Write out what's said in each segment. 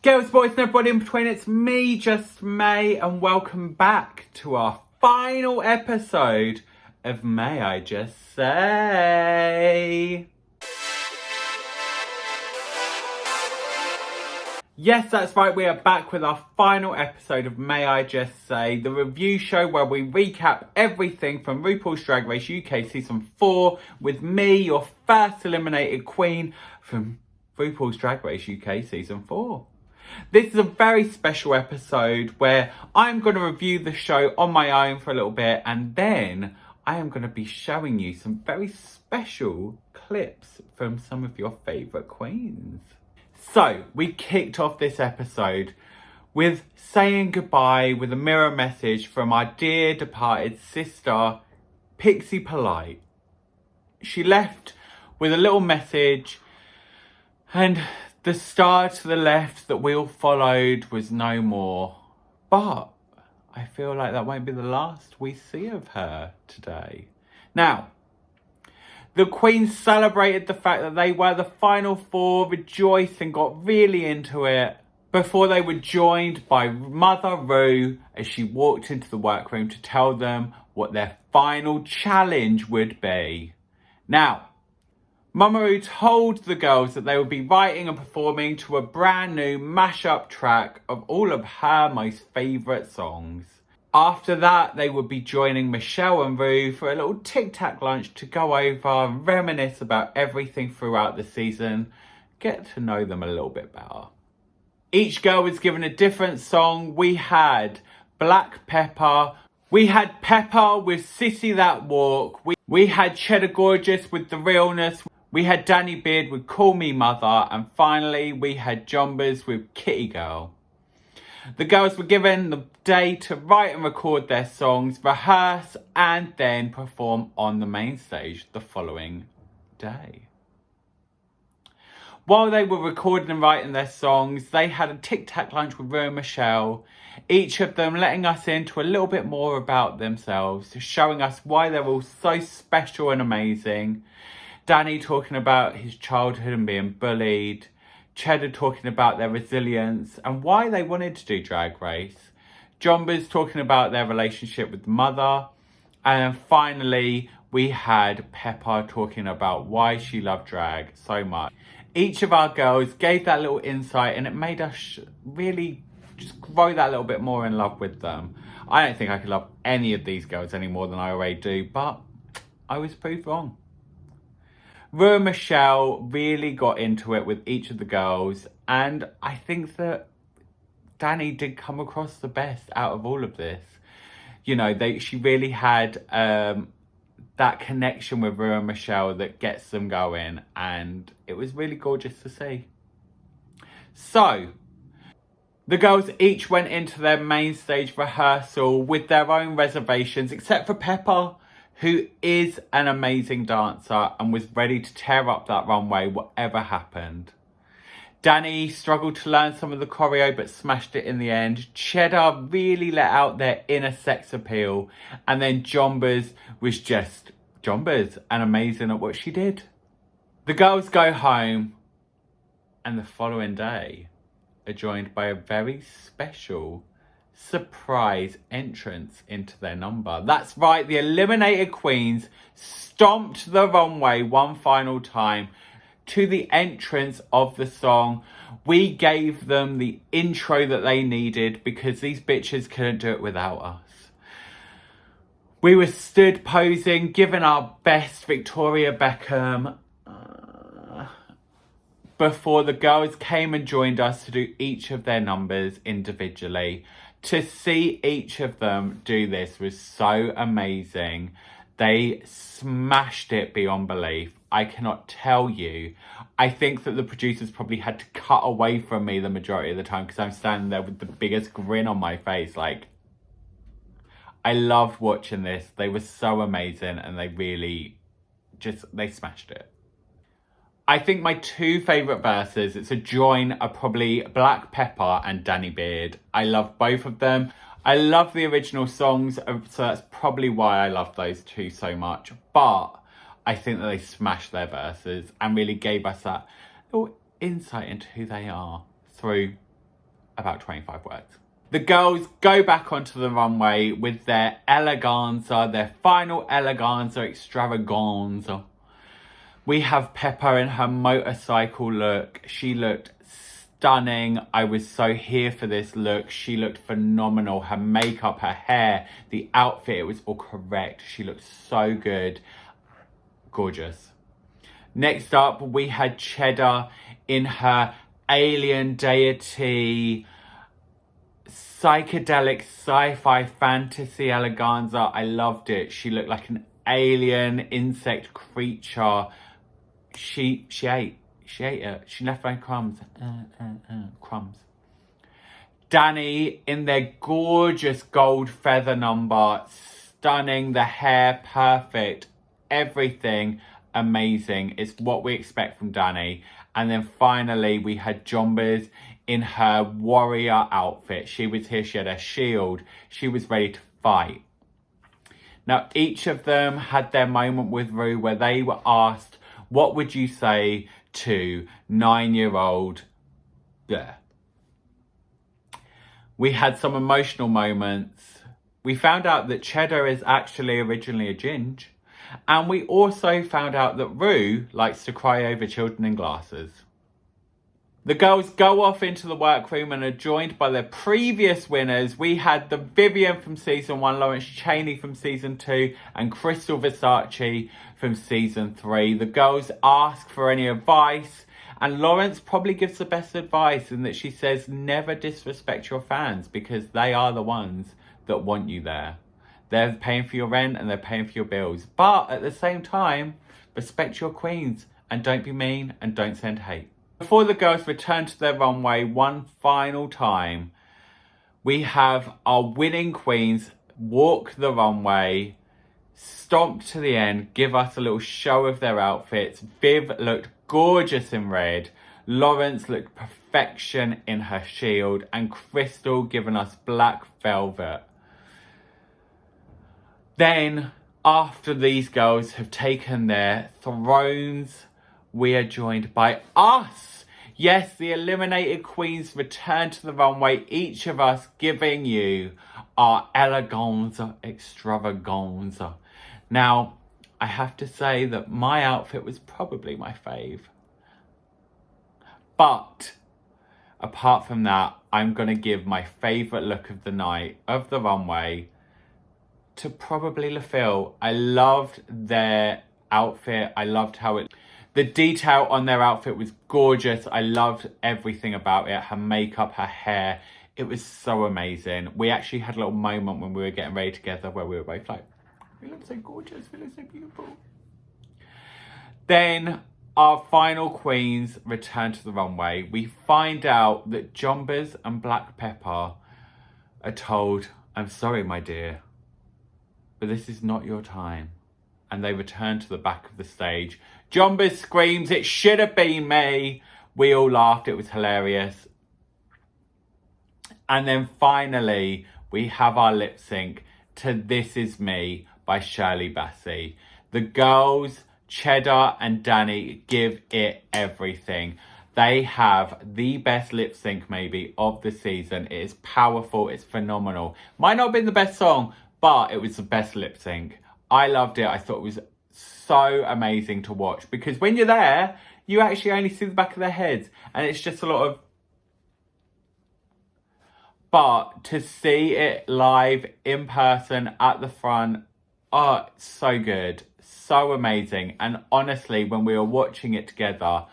Girls, boys and everybody in between, it's me, just May, and welcome back to our final episode of May I Just Say. Yes, that's right, we are back with our final episode of May I Just Say, the review show where we recap everything from RuPaul's Drag Race UK Season 4 with me, your first eliminated queen from RuPaul's Drag Race UK Season 4. This is a very special episode where I'm going to review the show on my own for a little bit, and then I am going to be showing you some very special clips from some of your favourite queens. So, we kicked off this episode with saying goodbye with a mirror message from our dear departed sister, Pixie Polite. She left with a little message, and the star to the left that we all followed was no more. But I feel like that won't be the last we see of her today. Now, the Queens celebrated the fact that they were the final four, rejoiced and got really into it before they were joined by Mother Ru as she walked into the workroom to tell them what their final challenge would be. Now, Mama Ru told the girls that they would be writing and performing to a brand new mashup track of all of her most favourite songs. After that, they would be joining Michelle and Ru for a little tic-tac lunch to go over and reminisce about everything throughout the season, get to know them a little bit better. Each girl was given a different song. We had Black Pepper, we had Pepper with Sissy That Walk, we had Cheddar Gorgeous with The Realness, we had Danny Beard with Call Me Mother, and finally we had Jombers with Kitty Girl. The girls were given the day to write and record their songs, rehearse, and then perform on the main stage the following day. While they were recording and writing their songs, they had a tic-tac lunch with Ru and Michelle, each of them letting us into a little bit more about themselves, showing us why they're all so special and amazing. Danny talking about his childhood and being bullied. Cheddar talking about their resilience and why they wanted to do Drag Race. Jombers talking about their relationship with Mother. And then finally, we had Pepper talking about why she loved drag so much. Each of our girls gave that little insight, and it made us really just grow that little bit more in love with them. I don't think I could love any of these girls any more than I already do, but I was proved wrong. Ru and Michelle really got into it with each of the girls, and I think that Danny did come across the best out of all of this. You know, she really had that connection with Ru and Michelle that gets them going, and it was really gorgeous to see. So, the girls each went into their main stage rehearsal with their own reservations, except for Pepper, who is an amazing dancer and was ready to tear up that runway whatever happened. Danny struggled to learn some of the choreo but smashed it in the end. Cheddar really let out their inner sex appeal, and then Jombers was just Jombers and amazing at what she did. The girls go home, and the following day are joined by a very special surprise entrance into their number. That's right, the eliminated queens stomped the runway one final time to the entrance of the song. We gave them the intro that they needed because these bitches couldn't do it without us. We were stood posing, giving our best Victoria Beckham before the girls came and joined us to do each of their numbers individually. To see each of them do this was so amazing. They smashed it beyond belief. I cannot tell you. I think that the producers probably had to cut away from me the majority of the time because I'm standing there with the biggest grin on my face. Like, I loved watching this. They were so amazing, and they really they smashed it. I think my two favourite verses, it's a join, are probably Black Pepper and Danny Beard. I love both of them. I love the original songs, so that's probably why I love those two so much. But I think that they smashed their verses and really gave us that little insight into who they are through about 25 words. The girls go back onto the runway with their eleganza, their final eleganza extravaganza. We have Pepper in her motorcycle look. She looked stunning. I was so here for this look. She looked phenomenal. Her makeup, her hair, the outfit, it was all correct. She looked so good. Gorgeous. Next up, we had Cheddar in her alien deity, psychedelic sci-fi fantasy eleganza. I loved it. She looked like an alien insect creature. She ate it. She left no crumbs. Crumbs. Danny in their gorgeous gold feather number. Stunning. The hair, perfect. Everything, amazing. It's what we expect from Danny. And then finally, we had Jombers in her warrior outfit. She was here. She had her shield. She was ready to fight. Now, each of them had their moment with Ru where they were asked, what would you say to 9-year-old? Yeah. We had some emotional moments. We found out that Cheddar is actually originally a ginge. And we also found out that Ru likes to cry over children in glasses. The girls go off into the workroom and are joined by their previous winners. We had the Vivian from season 1, Lawrence Chaney from season 2, and Crystal Versace from season 3. The girls ask for any advice, and Lawrence probably gives the best advice in that she says never disrespect your fans because they are the ones that want you there. They're paying for your rent and they're paying for your bills. But at the same time, respect your queens and don't be mean and don't send hate. Before the girls return to their runway one final time, we have our winning queens walk the runway, stomp to the end, give us a little show of their outfits. Viv looked gorgeous in red. Lawrence looked perfection in her shield. And Crystal giving us black velvet. Then, after these girls have taken their thrones, we are joined by us. Yes, the eliminated queens return to the runway, each of us giving you our eleganza extravaganza. Now, I have to say that my outfit was probably my fave. But, apart from that, I'm going to give my favourite look of the night, of the runway, to probably LaFille. I loved their outfit. I loved how the detail on their outfit was gorgeous. I loved everything about it. Her makeup, her hair. It was so amazing. We actually had a little moment when we were getting ready together where we were both like, we look so gorgeous. We look so beautiful. Then our final queens return to the runway. We find out that Jombers and Black Pepper are told, I'm sorry, my dear, but this is not your time. And they return to the back of the stage. Jombers screams, it should have been me. We all laughed, it was hilarious. And then finally, we have our lip sync to This Is Me by Shirley Bassey. The girls, Cheddar and Danny, give it everything. They have the best lip sync maybe of the season. It is powerful, it's phenomenal. Might not have been the best song, but it was the best lip sync. I loved it. I thought it was so amazing to watch because when you're there, you actually only see the back of their heads and it's just a lot of... But to see it live in person at the front, oh, so good. So amazing. And honestly, when we were watching it together,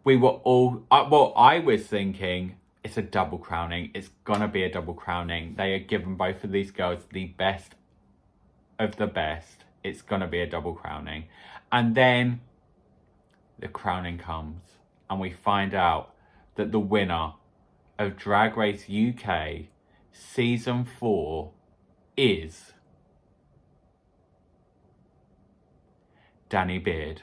we were all... well, I was thinking, it's a double crowning. It's going to be a double crowning. They are giving both of these girls the best of the best. It's going to be a double crowning. And then the crowning comes and we find out that the winner of Drag Race UK Season 4 is Danny Beard.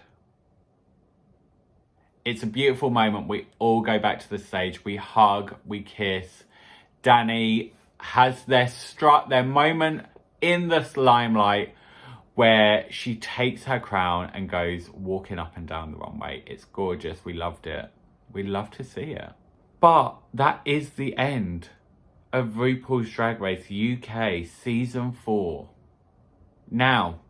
It's a beautiful moment. We all go back to the stage. We hug, we kiss. Danny has their moment in the limelight where she takes her crown and goes walking up and down the runway. It's gorgeous. We loved it. We love to see it. But that is the end of RuPaul's Drag Race UK Season 4. Now,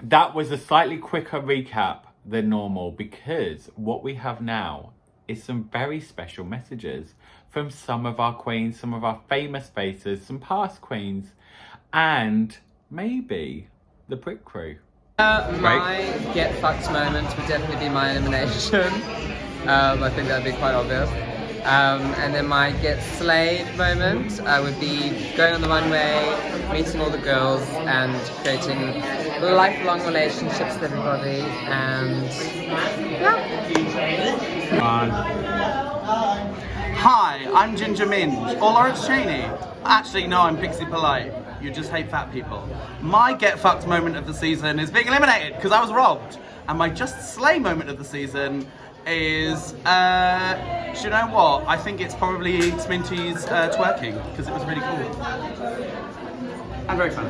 that was a slightly quicker recap than normal because what we have now is some very special messages from some of our queens, some of our famous faces, some past queens, and maybe the Brit Crew. My get fucked moment would definitely be my elimination. I think that'd be quite obvious. And then my get slayed moment would be going on the runway, meeting all the girls and creating lifelong relationships with everybody, and yeah. Hi, I'm Ginger Minge, or Lawrence Chaney. Actually, no, I'm Pixie Polite. You just hate fat people. My get fucked moment of the season is being eliminated because I was robbed. And my just slay moment of the season is, do you know what? I think it's probably Sminty's twerking because it was really cool. And very fun.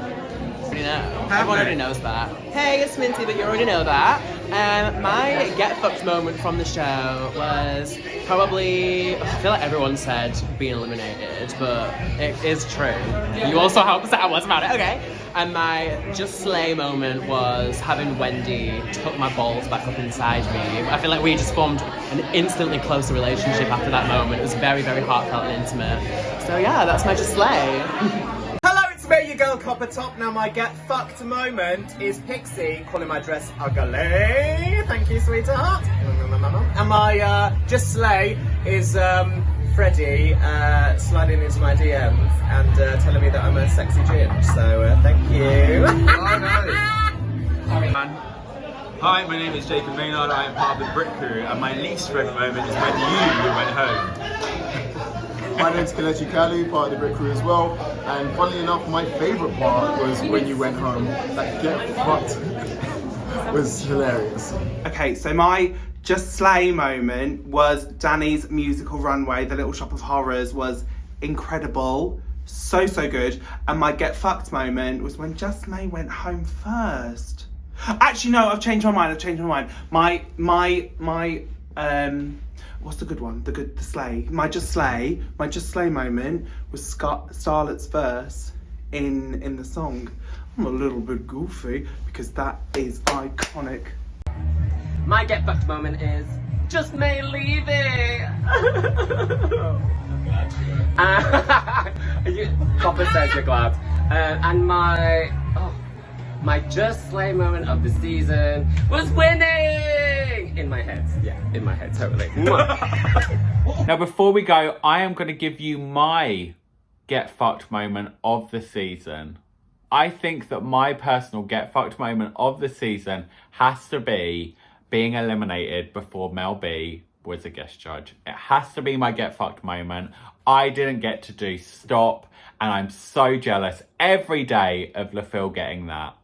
Everyone already knows that. Hey, it's Sminty, but you already know that. My get fucked moment from the show was probably, I feel like everyone said being eliminated, but it is true. You also how upset I was about it, okay. And my just slay moment was having Wendy tuck my balls back up inside me. I feel like we just formed an instantly closer relationship after that moment. It was very, very heartfelt and intimate. So yeah, that's my just slay. May your girl Copper Top. Now my get fucked moment is Pixie calling my dress ugly. Thank you, sweetheart. And my just slay is Freddie sliding into my DMs and telling me that I'm a sexy gin. So thank you. Hi, my name is Jacob Maynard. I am part of the Brit Crew, and my least favourite moment is when you went home. My name's Kelechi Kalu, part of the Brit Crew as well. And funnily enough, my favourite part was when you went home. That get fucked was hilarious. Okay, so my just slay moment was Danny's musical runway, The Little Shop of Horrors, was incredible. So good. And my get fucked moment was when Just May went home first. Actually, no, I've changed my mind. My what's the good one? The slay. My just slay moment was Starlet's verse in the song. I'm a little bit goofy because that is iconic. My get fucked moment is just May leaving. Copper says you're glad. And my just slay moment of the season was winning! In my head, yeah, in my head, totally. Now, before we go, I am going to give you my get fucked moment of the season. I think that my personal get fucked moment of the season has to be being eliminated before Mel B was a guest judge. It has to be my get fucked moment. I didn't get to do Stop, and I'm so jealous every day of LaFille getting that.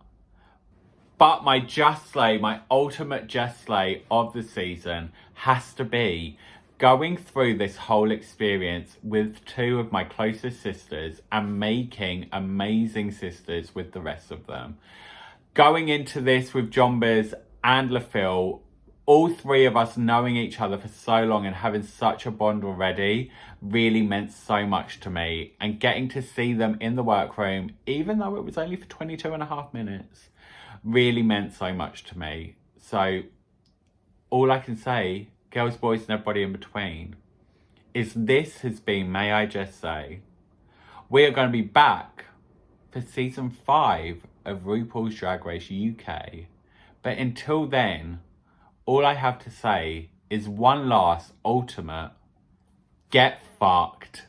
But my just slay, my ultimate just slay of the season has to be going through this whole experience with two of my closest sisters and making amazing sisters with the rest of them. Going into this with Jombers and LaFille, all three of us knowing each other for so long and having such a bond already really meant so much to me. And getting to see them in the workroom, even though it was only for 22.5 minutes, really meant so much to me. So all I can say, girls, boys and everybody in between, is this has been May I Just Say. We are going to be back for season 5 of RuPaul's Drag Race UK. But until then, all I have to say is one last ultimate get fucked.